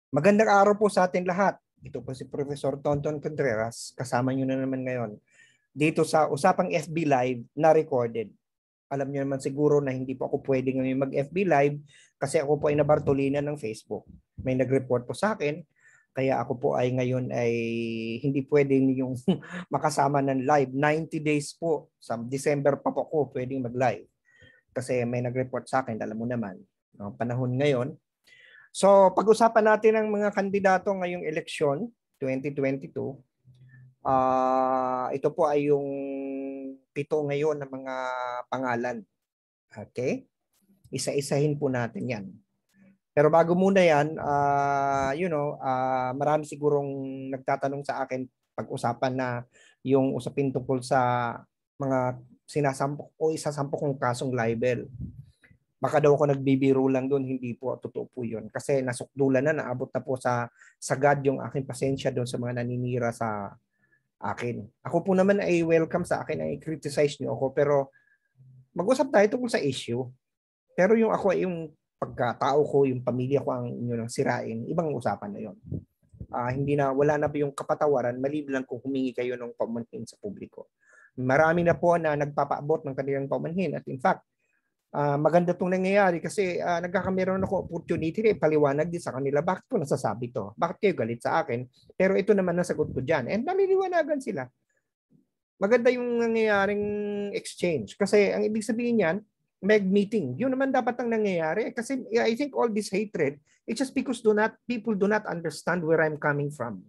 Magandang araw po sa atin lahat. Ito po si Professor Tonton Contreras. Kasama nyo na naman ngayon dito sa usapang FB Live na recorded. Alam nyo naman siguro na hindi po ako pwede ngayon mag-FB Live kasi ako po ay nabartolina ng Facebook. May nag-report po sa akin, kaya ako po ay ngayon ay hindi pwede yung makasama ng live. 90 days po, sa December pa po ako pwedeng mag-live. Kasi may nag-report sa akin, alam mo naman, no, panahon ngayon. So, pag-usapan natin ang mga kandidato ngayong eleksyon 2022. Ito po ay yung 7 ngayon ng mga pangalan. Okay? Isa-isahin po natin yan. Pero bago muna yan, marami sigurong nagtatanong sa akin pag-usapan na yung usapin tungkol sa mga sinasampok o isasampok kong kasong libel. Baka daw ako nagbibiro lang doon, hindi po, totoo po yun. Kasi nasukdulan na, naabot na po sa sagad yung aking pasensya doon sa mga naninira sa akin. Ako po naman ay welcome sa akin, ay criticize niyo ako, pero mag-usap tayo tungkol sa issue. Pero yung ako ay yung pagkatao ko, yung pamilya ko ang inyo nang sirain, ibang usapan na yun. Hindi na, wala na po yung kapatawaran, maliban lang kung humingi kayo ng pamanhin sa publiko. Marami na po na nagpapaabot ng kanilang pamanhin at in fact, maganda itong nangyayari kasi nagkakameron ako opportunity na ipaliwanag din sa kanila bakit ko nasasabi to. Bakit kayo galit sa akin? Pero ito naman ang sagot ko dyan. And naliliwanagan sila. Maganda yung nangyayaring exchange. Kasi ang ibig sabihin yan, meeting. Yun naman dapat ang nangyayari. Kasi I think all this hatred, it's just because people do not understand where I'm coming from.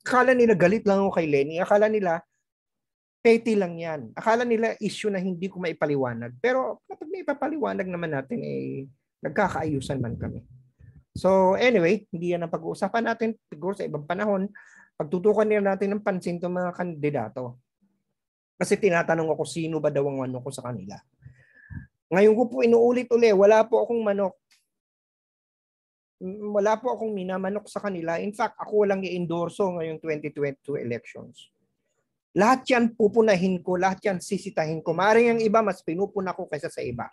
Akala nila galit lang ako kay Lenny. Akala nila petty lang yan. Akala nila issue na hindi ko maipaliwanag. Pero kapag may ipapaliwanag naman natin, nagkakaayusan man kami. So anyway, hindi yan ang pag-uusapan natin. Siguro sa ibang panahon, pagtutukan nila natin ng pansin itong mga kandidato. Kasi tinatanong ako sino ba daw ang manok ko sa kanila. Ngayon ko po inuulit-uli, wala po akong manok. Wala po akong minamanok sa kanila. In fact, ako walang i-endorso ngayong 2022 elections. Lahat yan pupunahin ko, lahat yan sisitahin ko. Maaaring ang iba, mas pinupuna ko kaysa sa iba.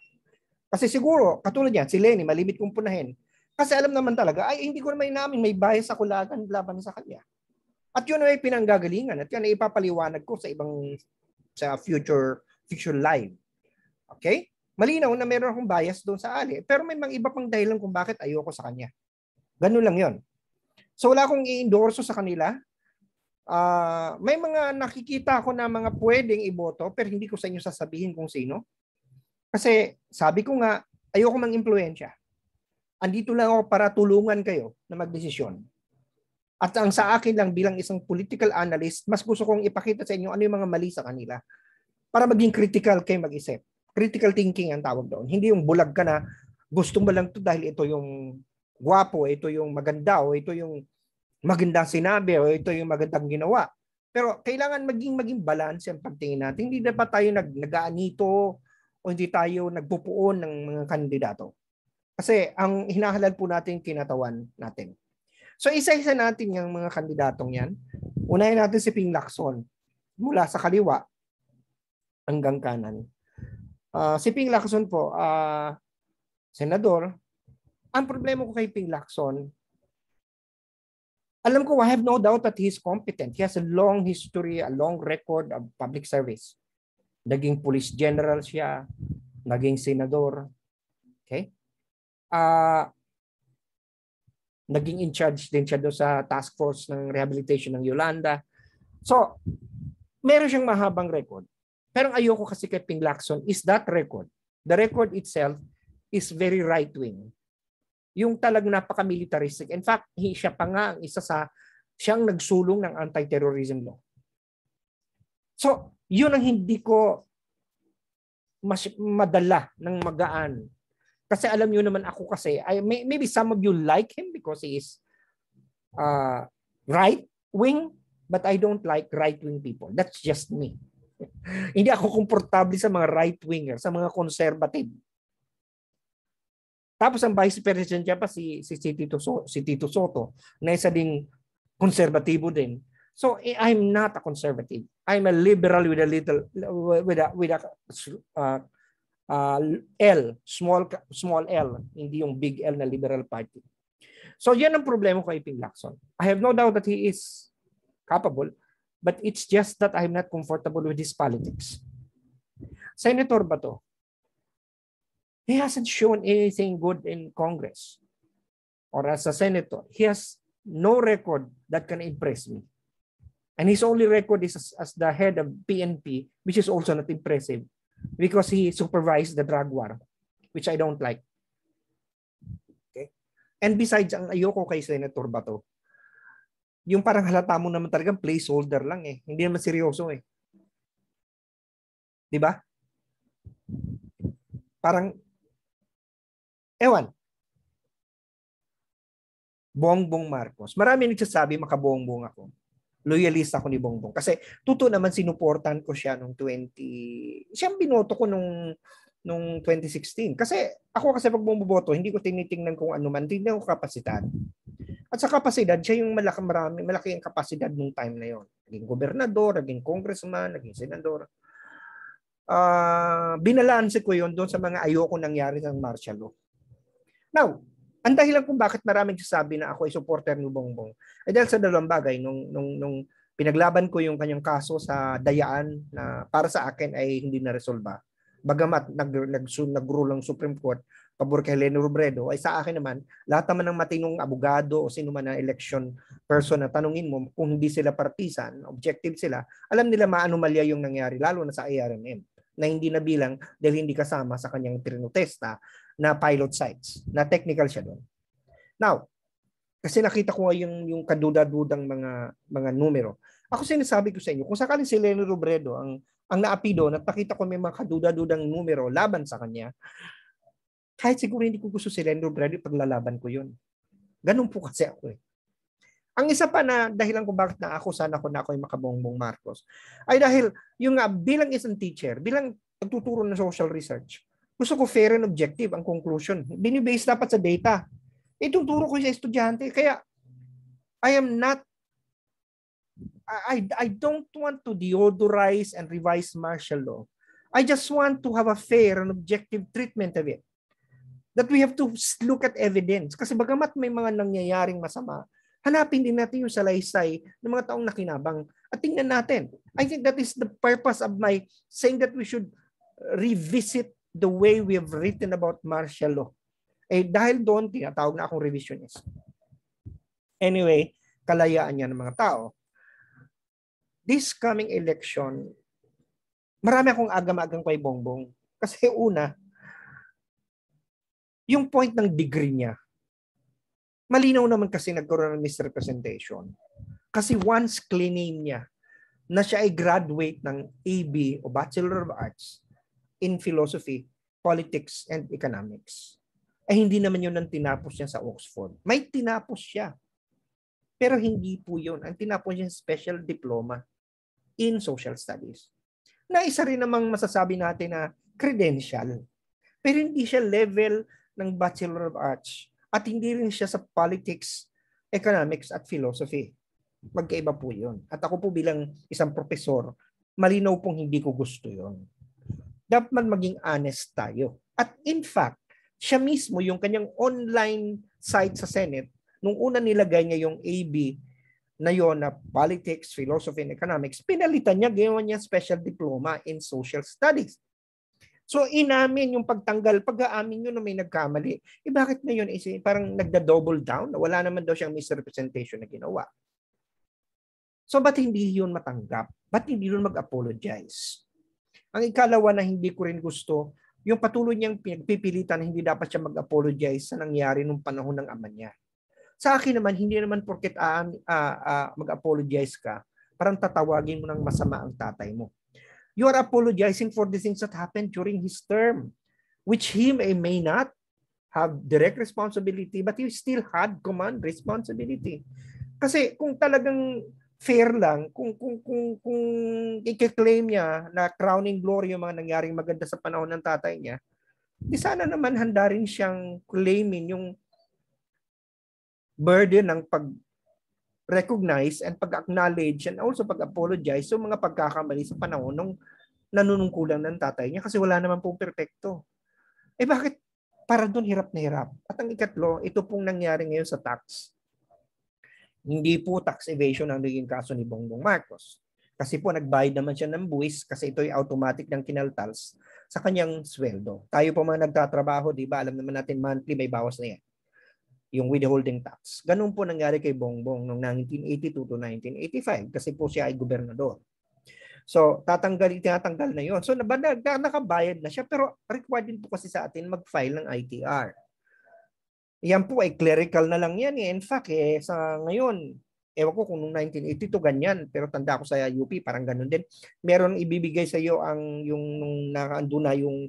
Kasi siguro, katulad yan, si Lenny, malimit kong punahin. Kasi alam naman talaga, ay hindi ko naman inamin, may bias ako laban sa kanya. At yun ay pinanggagalingan. At yan ay ipapaliwanag ko sa future live. Okay? Malinaw na meron akong bias doon sa Ali. Pero may mga iba pang dahilan kung bakit ayoko sa kanya. Ganun lang yon. So wala akong i-endorso sa kanila. May mga nakikita ako na mga pwedeng iboto pero hindi ko sa inyo sasabihin kung sino. Kasi sabi ko nga, ayoko mang-impluwensya. Andito lang ako para tulungan kayo na magdesisyon. At ang sa akin lang bilang isang political analyst, mas gusto kong ipakita sa inyo ano yung mga mali sa kanila para maging critical kayo mag-isip. Critical thinking ang tawag doon. Hindi yung bulag ka na gusto mo lang to dahil ito yung gwapo, ito yung maganda, o ito yung magandang sinabi, o ito yung magandang ginawa. Pero kailangan maging balance ang pagtingin natin. Hindi dapat tayo nag-aanito o hindi tayo nagpupuon ng mga kandidato. Kasi ang hinahalal po natin kinatawan natin. So isa-isa natin yung mga kandidatong yan. Unahin natin si Ping Lacson mula sa kaliwa hanggang kanan. Si Ping Lacson po, senador. Ang problema ko kay Ping Lacson, alam ko, I have no doubt that he's competent. He has a long history, a long record of public service. Naging police general siya, naging senador. Okay? Naging in charge din siya doon sa task force ng rehabilitation ng Yolanda. So, meron siyang mahabang record. Pero ang ayoko kasi kay Ping Lacson is that record. The record itself is very right-wing. Yung talagang napaka-militaristic. In fact, siya pa nga ang isa sa siyang nagsulong ng anti-terrorism law. So, yun ang hindi ko mas madala ng magaan. Kasi alam niyo naman ako kasi, maybe some of you like him because he is right-wing, but I don't like right-wing people. That's just me. Hindi ako komportable sa mga right-winger, sa mga conservative. Tapos ang vice president niya pa si Tito Soto na isa ding konserbatibo din. So I'm not a conservative. I'm a liberal with a little L, small L, hindi yung big L na liberal party. So yan ang problema ko kay Ping Lacson. I have no doubt that he is capable, but it's just that I'm not comfortable with his politics. Senator Bato, he hasn't shown anything good in Congress or as a senator. He has no record that can impress me. And his only record is as the head of PNP, which is also not impressive because he supervised the drug war, which I don't like. Okay? And besides, ang ayoko kay Senator Bato, yung parang halata mo naman talagang placeholder lang eh. Hindi naman seryoso eh. Di ba? Parang, ewan. Bongbong Marcos. Marami nagsasabi makabongbong ako. Loyalist ako ni Bongbong. Kasi totoo naman sinuportan ko siya nung siyang binoto ko nung 2016. Kasi ako pag bumuboto, hindi ko tinitingnan kung ano man, tingnan ko kapasidad. At sa kapasidad, siya yung malaki ang kapasidad nung time na yon. Naging gobernador, naging congressman, naging senador. Binalanse ko yon doon sa mga ayoko nangyari ng martial law. Now, ang dahilan kung bakit maraming sasabi na ako ay supporter ni Bongbong ay dahil sa dalawang bagay. Nung pinaglaban ko yung kanyang kaso sa Dayaan na para sa akin ay hindi na-resolba. Bagamat nag-rule ang Supreme Court pabor kay Leni Robredo, ay sa akin naman, lahat naman ng matinong abogado o sino man na election person na tanungin mo kung hindi sila partisan, objective sila, alam nila maanomalya yung nangyari, lalo na sa ARMM, na hindi nabilang dahil hindi kasama sa kanyang pinotesta na pilot sites, na technical siya doon. Now, kasi nakita ko yung kaduda-dudang mga numero. Ako sinasabi ko sa inyo, kung sakaling si Leni Robredo ang naapido, nakita ko may mga kaduda-dudang numero laban sa kanya, kahit siguro hindi ko gusto si Leni Robredo, paglalaban ko yun. Ganun po kasi ako eh. Ang isa pa na dahilan kung bakit naakusan ako na ako ay makabongbong Marcos, ay dahil yung bilang isang teacher, bilang nagtuturo ng social research, gusto ko fair and objective ang conclusion. Binibase dapat sa data. Ituturo ko sa estudyante. Kaya, I don't want to deodorize and revise martial law. I just want to have a fair and objective treatment of it. That we have to look at evidence. Kasi bagamat may mga nangyayaring masama, hanapin din natin yung salaysay ng mga taong nakinabang at tingnan natin. I think that is the purpose of my saying that we should revisit the way we have written about martial law. Eh dahil doon, tinatawag na akong revisionist. Anyway, kalayaan niya ng mga tao. This coming election, marami akong agam-agam kay Bongbong. Kasi una, yung point ng degree niya, malinaw naman kasi nagkaroon ng misrepresentation. Kasi once claim niya na siya ay graduate ng AB o Bachelor of Arts in Philosophy, Politics, and Economics, ay hindi naman yun ang tinapos niya sa Oxford. May tinapos siya. Pero hindi po yun. Ang tinapos niya special diploma in Social Studies. Na isa rin namang masasabi natin na credential. Pero hindi siya level ng Bachelor of Arts at hindi rin siya sa Politics, Economics, at Philosophy. Magkaiba po yun. At ako po bilang isang profesor, malinaw pong hindi ko gusto yun. Dapat maging honest tayo. At in fact, siya mismo yung kanyang online site sa Senate, nung una nilagay niya yung AB na yon na Politics, Philosophy, and Economics, pinalitan niya, ginawa niya special diploma in Social Studies. So inamin yung pagtanggal, pag-aamin yun na may nagkamali. Eh bakit ngayon parang nagda-double down? Wala naman daw siyang misrepresentation na ginawa. So ba't hindi yun matanggap? Ba't hindi yun mag-apologize? Ang ikalawa na hindi ko rin gusto, yung patuloy niyang pinagpipilitan na hindi dapat siya mag-apologize sa nangyari nung panahon ng ama niya. Sa akin naman, hindi naman porket mag-apologize ka, parang tatawagin mo ng masama ang tatay mo. You are apologizing for the things that happened during his term, which he may not have direct responsibility, but he still had command responsibility. Kasi kung talagang fair lang, kung i-claim niya na crowning glory yung mga nangyaring maganda sa panahon ng tatay niya, di sana naman handa rin siyang claimin yung burden ng pag-recognize and pag-acknowledge and also pag-apologize sa mga pagkakamali sa panahon ng nanunungkulan ng tatay niya kasi wala naman pong perpekto. Eh bakit Para doon hirap na hirap. At ang ikatlo, ito pong nangyari ngayon sa tax. Hindi po tax evasion ang naging kaso ni Bongbong Marcos. Kasi po nagbayad naman siya ng buwis kasi ito'y automatic ng kinaltals sa kanyang sweldo. Tayo po mga nagtatrabaho, di ba? Alam naman natin monthly may bawas na yan. Yung withholding tax. Ganun po nangyari kay Bongbong noong 1982 to 1985 kasi po siya ay gobernador. So, tinatanggal na yon. So, nakabayad na siya pero required din po kasi sa atin mag-file ng ITR. Yan po ay clerical na lang yan. In fact, sa ngayon, ewan ko kung noong 1982 ganyan, pero tanda ko sa UP, parang ganun din. Meron ibibigay sa iyo yung nakaando na yung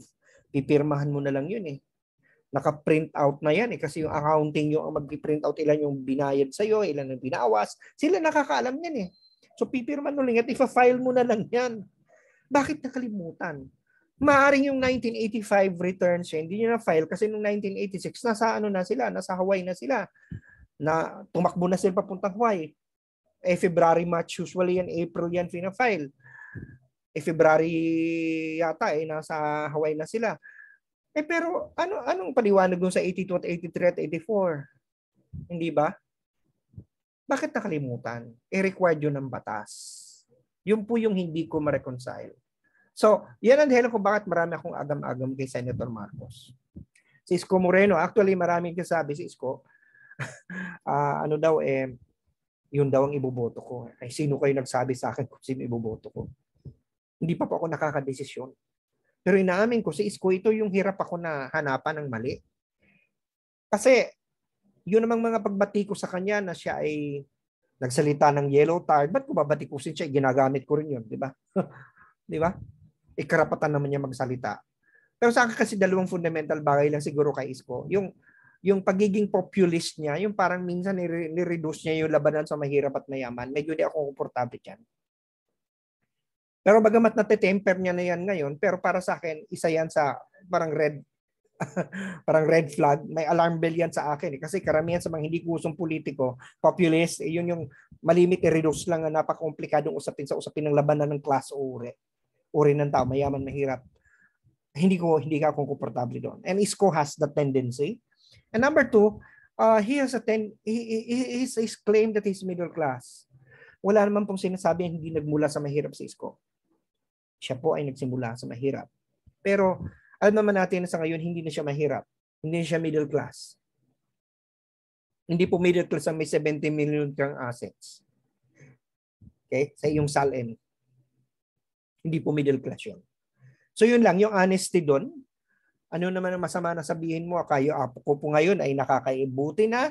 pipirmahan mo na lang yun eh. Naka-print out na yan eh kasi yung accounting yung mag-print out ilan yung binayad sa iyo, ilan yung binawas. Sila nakakaalam yan eh. So pipirma mo lang at ifa-file mo na lang yan. Bakit nakalimutan? Maaring yung 1985 returns siya, hindi niya na-file kasi noong 1986 nasa Hawaii na sila. Na tumakbo na sila papuntang Hawaii. February, March, usually yan, April yan fina-file. February yata nasa Hawaii na sila. Pero anong paliwanag dun sa 82 at 83 at 84? Hindi ba? Bakit nakalimutan? Required yun ng batas. Yun po yung hindi ko ma-reconcile. So, yan ang dahilan kung bakit marami akong agam-agam kay Senator Marcos. Si Isko Moreno, actually maraming kasabi si Isko, yun daw ang iboboto ko. Ay, sino kayo nagsabi sa akin kung sino iboboto ko? Hindi pa po ako nakakadesisyon. Pero inaamin ko, si Isko, ito yung hirap ako na hanapan ng mali. Kasi, yun namang mga pagbati ko sa kanya na siya ay nagsalita ng yellow card, ba't ko babatikusin siya? Ginagamit ko rin yun, di ba? Di ba? Karapatan naman niya magsalita. Pero sa akin kasi dalawang fundamental bagay lang siguro kay Isko. Yung pagiging populist niya, yung parang minsan ni-reduce niya yung labanan sa mahirap at mayaman. Medyo di ako komportable dyan. Pero bagamat nate-temper niya na yan ngayon, pero para sa akin, isa yan sa parang red flag. May alarm bell yan sa akin. Kasi karamihan sa mga hindi kusong politiko, populist, yun yung malimit i-reduce lang na napaka-komplikadong usapin sa usapin ng labanan ng class o uri ng tao, mayaman, mahirap. Hindi ka akong komportable doon. And Isko has that tendency. And number two, he has he's claimed that he's middle class. Wala naman pong sinasabi hindi nagmula sa mahirap si Isko. Siya po ay nagsimula sa mahirap. Pero alam naman natin na sa ngayon hindi na siya mahirap. Hindi na siya middle class. Hindi po middle class ang may 70 million kang assets. Okay? Sa iyong SALN. Hindi po middle class yun. So yun lang, yung honesty doon. Ano naman ang masama na sabihin mo, apo ko po ngayon ay nakakaibuti na.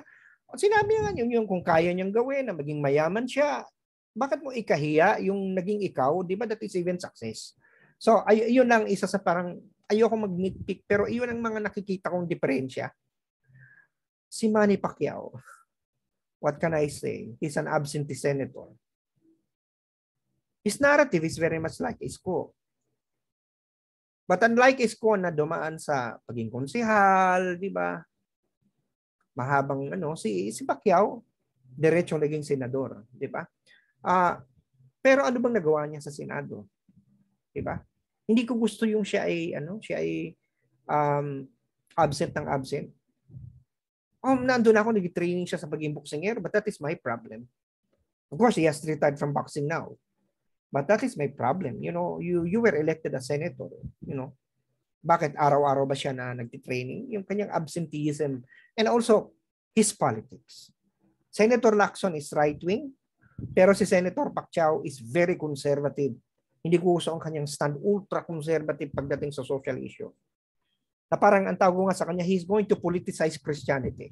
Sinabi nga yung kung kaya niyang gawin na maging mayaman siya, bakit mo ikahiya yung naging ikaw? Di ba that is even success? So yun lang isa sa parang, ayoko mag-nitpick, pero yun ang mga nakikita kong diferensya. Si Manny Pacquiao, what can I say? He's an absentee senator. His narrative is very much like Isko. But unlike Isko na dumaan sa paging konsihal, di ba? Mahabang si Pacquiao, diretsong naging senador, di ba? Pero ano bang nagawa niya sa Senado? Di ba? Hindi ko gusto yung siya ay absent ng absent. Nandun ako, nag-training siya sa pagiging boxingero, but that is my problem. Of course, he has retired from boxing now. But that is my problem. You were elected as senator. Bakit araw-araw ba siya na nagti-training? Yung kanyang absenteeism and also his politics. Senator Lacson is right-wing, pero si Senator Pacquiao is very conservative. Hindi ko gusto ang kanyang stand, ultra-conservative pagdating sa social issue. Na parang ang tawag nga sa kanya, he's going to politicize Christianity.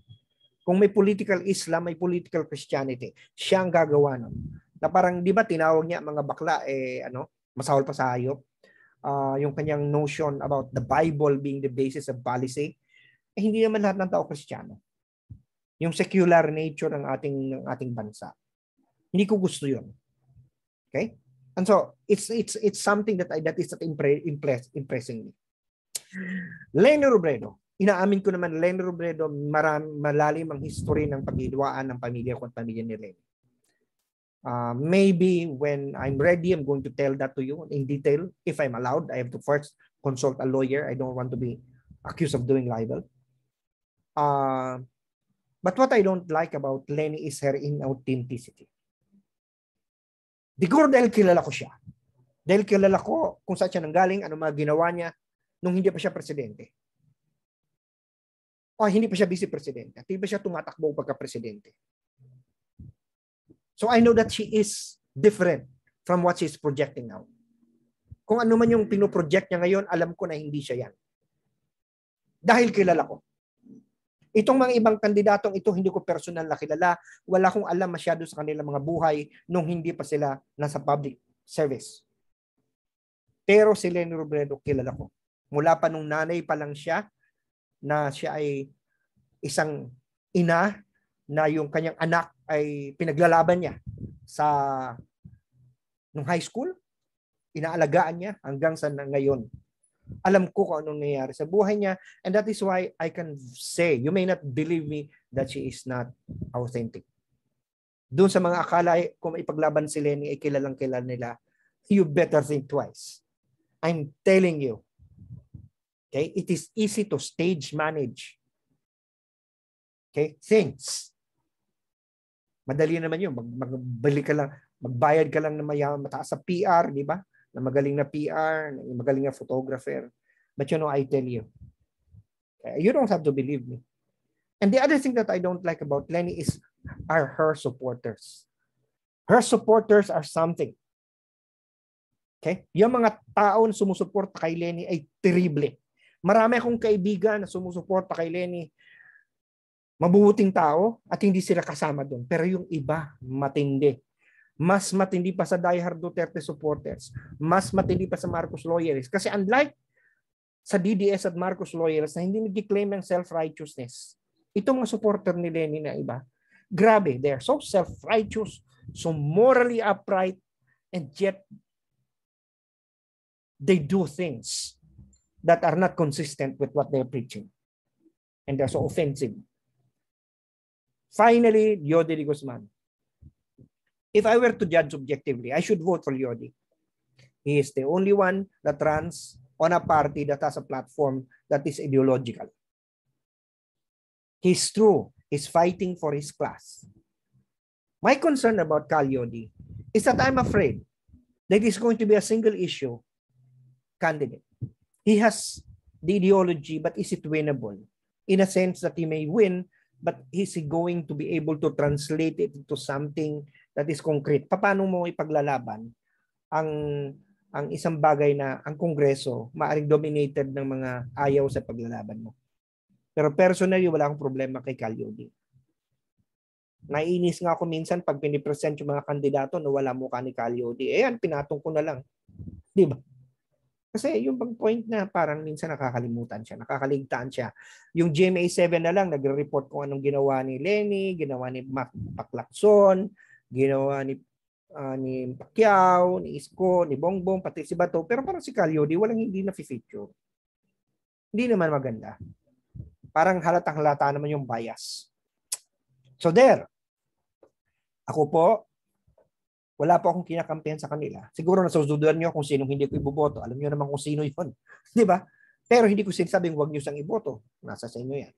Kung may political Islam, may political Christianity. Siya ang gagawa nun. Na parang, di ba, tinawag niya mga bakla, masahol pa sa hayop. Yung kanyang notion about the Bible being the basis of policy, hindi naman lahat ng tao Kristiyano. Yung secular nature ng ating bansa. Hindi ko gusto yun. Okay? And so, it's something that is impressing me. Leni Robredo. Inaamin ko naman, Leni Robredo, malalim ang history ng paghiwaan ng pamilya ko at pamilya ni Leni. Maybe when I'm ready, I'm going to tell that to you in detail. If I'm allowed, I have to first consult a lawyer. I don't want to be accused of doing libel. But what I don't like about Lenny is her inauthenticity. Siguro dahil kilala ko siya. Dahil kilala ko kung saan siya nanggaling, ano mga ginawa niya nung hindi pa siya presidente. O hindi pa siya vice-presidente. At hindi pa siya tumatakbo pagka-presidente. So I know that she is different from what she's projecting now. Kung ano man yung pinoproject niya ngayon, alam ko na hindi siya yan. Dahil kilala ko. Itong mga ibang kandidatong ito, hindi ko personal na kilala. Wala akong alam masyado sa kanilang mga buhay nung hindi pa sila nasa public service. Pero si Leni Robredo, kilala ko. Mula pa nung nanay pa lang siya, na siya ay isang ina, na yung kanyang anak ay pinaglalaban niya sa nung high school, inaalagaan niya hanggang sa ngayon. Alam ko kung anong nangyayari sa buhay niya, and that is why I can say, you may not believe me, that she is not authentic. Doon sa mga akala, kung ipaglaban si Lenny ay kilalang kilala nila, you better think twice. I'm telling you. Okay? It is easy to stage manage. Okay? Things. Madali naman yun. Magbalik ka lang, magbayad ka lang na mataas sa PR, di ba? Na magaling na PR, na magaling na photographer. But you know, I tell you, you don't have to believe me. And the other thing that I don't like about Lenny are her supporters. Her supporters are something. Okay? Yung mga tao na sumusuporta kay Lenny ay terrible. Marami akong kaibigan na sumusuporta kay Lenny, mabubuting tao at hindi sila kasama doon. Pero yung iba, matindi. Mas matindi pa sa diehard Duterte supporters. Mas matindi pa sa Marcos loyalists. Kasi unlike sa DDS at Marcos loyalists na hindi nag-claim ng self-righteousness, itong mga supporter ni Lenny na iba, grabe, they are so self-righteous, so morally upright, and yet they do things that are not consistent with what they're preaching. And they're so offensive. Finally, Yodi de Guzman. If I were to judge objectively, I should vote for Yodi. He is the only one that runs on a party that has a platform that is ideological. He's true. He's fighting for his class. My concern about Cal Yodi is that I'm afraid that he's going to be a single issue candidate. He has the ideology, but is it winnable? In a sense that he may win, but is he going to be able to translate it into something that is concrete? Paano mo ipaglalaban ang isang bagay na ang Kongreso maaring dominated ng mga ayaw sa paglalaban mo? Pero personally, wala akong problema kay Cal Yodi. Naiinis nga ako minsan pag pinipresent yung mga kandidato na wala mukha ni Cal Yodi. Ayan, pinatong ko na lang. Di ba? Kasi yung bang point na parang minsan nakakalimutan siya, nakakaligtaan siya. Yung GMA7 na lang, nagre-report kung anong ginawa ni Lenny, ginawa ni Mac Paclacson, ginawa ni Pacquiao, ni Isko, ni Bongbong, pati si Bato. Pero parang si Cal Yodi, walang hindi na-feature. Hindi naman maganda. Parang halatang-halata naman yung bias. So there. Ako po, wala po akong kinakampihan sa kanila. Siguro nasusunduan nyo kung sinong hindi ko iboboto. Alam nyo naman kung sino yun. Di ba? Pero hindi ko sinasabing huwag nyo siyang iboto. Nasa sa inyo yan.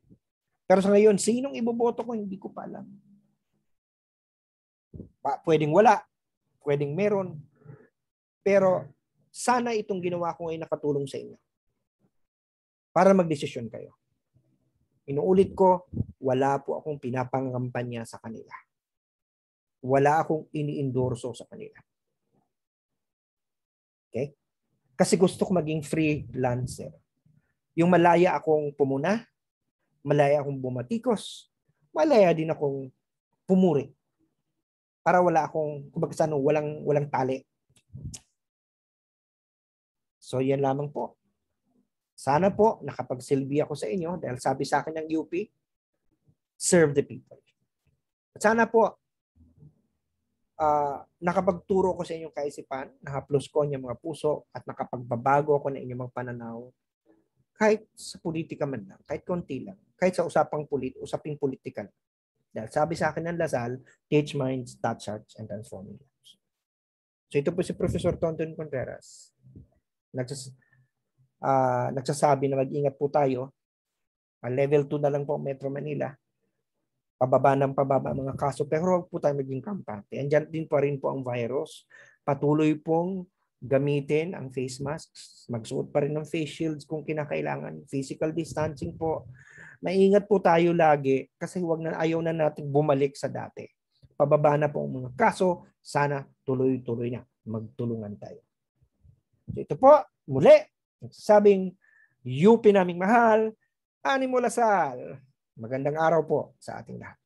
Pero sa ngayon, sinong iboboto ko, hindi ko pa alam. Pwedeng wala. Pwedeng meron. Pero sana itong ginawa ko ay nakatulong sa inyo. Para magdesisyon kayo. Inuulit ko, wala po akong pinapangampanya sa kanila. Wala akong ini-endorso sa kanila. Okay? Kasi gusto ko maging freelancer. Yung malaya akong pumuna, malaya akong bumatikos, malaya din akong pumuri. Para wala akong, kumbaga sa ano, walang tali. So yan lamang po. Sana po nakapagsilbi ako sa inyo dahil sabi sa akin ng UP, serve the people. At sana po nakapagturo ko sa inyong kaisipan, nakaplos ko ang mga puso at nakapagbabago ako ng inyong mga pananaw kahit sa politika man lang, kahit konti lang, kahit sa usaping politikal. Dahil sabi sa akin ng Lasal, teach minds, touch hearts, and transforming lives. So ito po si Professor Tonton Contreras. Nagsasabi na mag-ingat po tayo Level 2 na lang po Metro Manila. Pababa ng pababa mga kaso, pero huwag po tayo maging kampante. Andyan din pa rin po ang virus. Patuloy pong gamitin ang face masks, magsuot pa rin ng face shields kung kinakailangan, physical distancing po. Maingat po tayo lagi kasi ayaw na natin bumalik sa dati. Pababa na po ang mga kaso, sana tuloy-tuloy na magtulungan tayo. So ito po, muli, sabing UP naming mahal, Animo Lasal. Magandang araw po sa ating lahat.